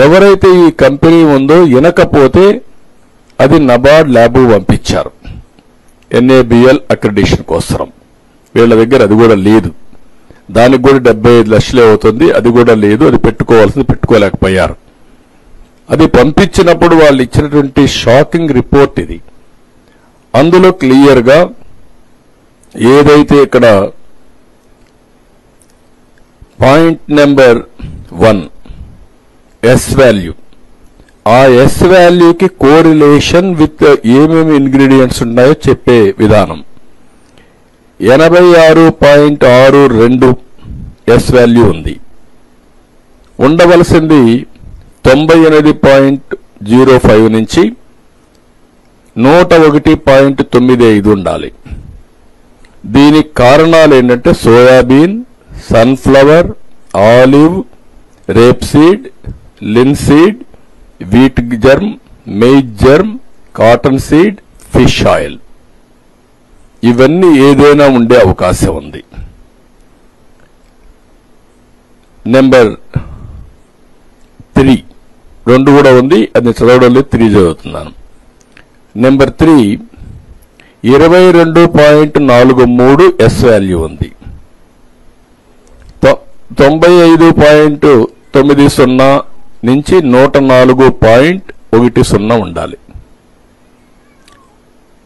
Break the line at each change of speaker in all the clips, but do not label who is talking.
ఎవరైతే ఈ కంపెనీ ఉందో వినకపోతే అది నబార్డ్ ల్యాబ్ పంపించారు NABL అక్రిడిషన్ కోసం. వీళ్ళ దగ్గర అది కూడా లేదు. దానికి కూడా 75 లక్షలే అవుతుంది. అది కూడా లేదు. అది పెట్టుకోవాల్సింది పెట్టుకోలేకపోయారు. అది పంపించినప్పుడు వాళ్ళు ఇచ్చినటువంటి షాకింగ్ రిపోర్ట్ ఇది. అందులో క్లియర్ గా ఏదైతే ఇక్కడ పాయింట్ నెంబర్ 1 ఎస్ వాల్యూ, ఆ ఎస్ వాల్యూకి కోరిలేషన్ విత్ ఏమేమి ఇంగ్రీడియంట్స్ ఉన్నాయో చెప్పే విధానం 86.62 ఎస్ వాల్యూ ఉంది. ఉండవలసింది 98.05 నుంచి 101.95 ఉండాలి. దీనికి కారణాలు ఏంటంటే soybean, sunflower, olive, rapeseed, linseed, wheat germ, maize germ, cotton seed, fish oil, ఇవన్నీ ఏదైనా ఉండే అవకాశం ఉంది. నెంబర్ 3 2 కూడా ఉంది. అది చదవడం లేదు, 3 చదువుతున్నాను. నెంబర్ 3 22.43 ఎస్ వాల్యూ ఉంది. 95.90 నుంచి 104.10 ఉండాలి.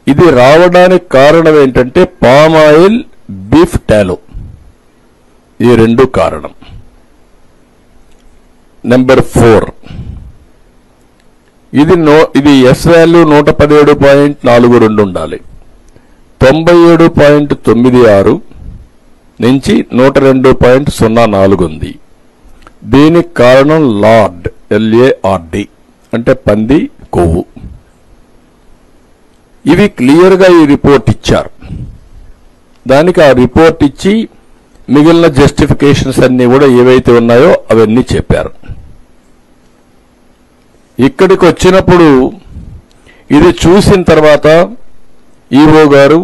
ఇది రావడానికి కారణం ఏంటంటే పామ్ ఆయిల్, బీఫ్ టాలో, ఈ 2 కారణం. నెంబర్ 4 ఇది ఎస్ వాల్యూ 117.42 ఉండాలి. 97.96 నుంచి 102.04 ఉంది. దీనికి కారణం లార్డ్, LARD అంటే పంది కొవ్వు. ఇవి క్లియర్ గా ఈ రిపోర్ట్ ఇచ్చారు. దానికి ఆ రిపోర్ట్ ఇచ్చి మిగిలిన జస్టిఫికేషన్స్ అన్ని కూడా ఏవైతే ఉన్నాయో అవన్నీ చెప్పారు. ఇక్కడికి వచ్చినప్పుడు ఇది చూసిన తర్వాత ఈఓ గారు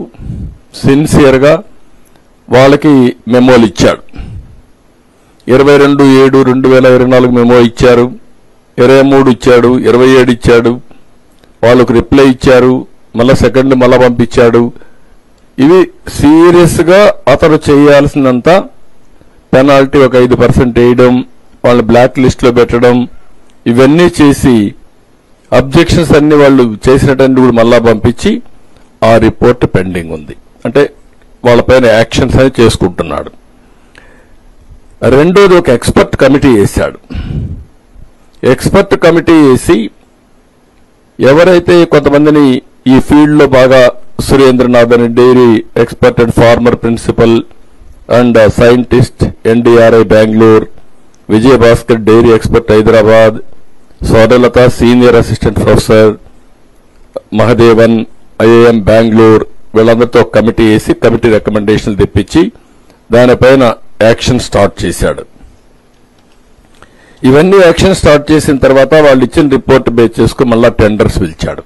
సిన్సియర్ గా వాళ్ళకి మెమోలు ఇచ్చాడు. 22/7/2024 మెమో ఇచ్చారు, 23 ఇచ్చాడు, 27 ఇచ్చాడు. వాళ్ళకు రిప్లై ఇచ్చారు, మళ్ళా సెకండ్ మళ్ళా పంపించాడు. ఇవి సీరియస్ గా అతను చేయాల్సినంత పెనాల్టీ ఒక 5% వేయడం, వాళ్ళని బ్లాక్ లిస్ట్ లో పెట్టడం, ఇవన్నీ చేసి అబ్జెక్షన్స్ అన్ని వాళ్ళు చేసినట్టు కూడా మళ్ళా పంపించి ఆ రిపోర్ట్ పెండింగ్ ఉంది. అంటే వాళ్ళపైన యాక్షన్స్ అని చేసుకుంటున్నాడు. రెండోది ఒక ఎక్స్పర్ట్ కమిటీ వేశాడు. ఎక్స్పర్ట్ కమిటీ వేసి ఎవరైతే కొంతమందిని ఈ ఫీల్డ్ లో బాగా సురేంద్రనాథ్ అని dairy expert and former principal and scientist NDRI Bengaluru, Vijayabhaskar dairy expert Hyderabad, Sodalatha senior assistant professor, Mahadevan IIM Bengaluru, వీళ్ళందరితో కమిటీ వేసి కమిటీ రికమెండేషన్లు తెప్పించి దానిపైన యాక్షన్ స్టార్ట్ చేశాడు. ఇవన్నీ యాక్షన్ స్టార్ట్ చేసిన తర్వాత వాళ్ళు ఇచ్చిన రిపోర్ట్ బేస్ చేసుకుని మళ్ళా టెండర్స్ పిలిచాడు.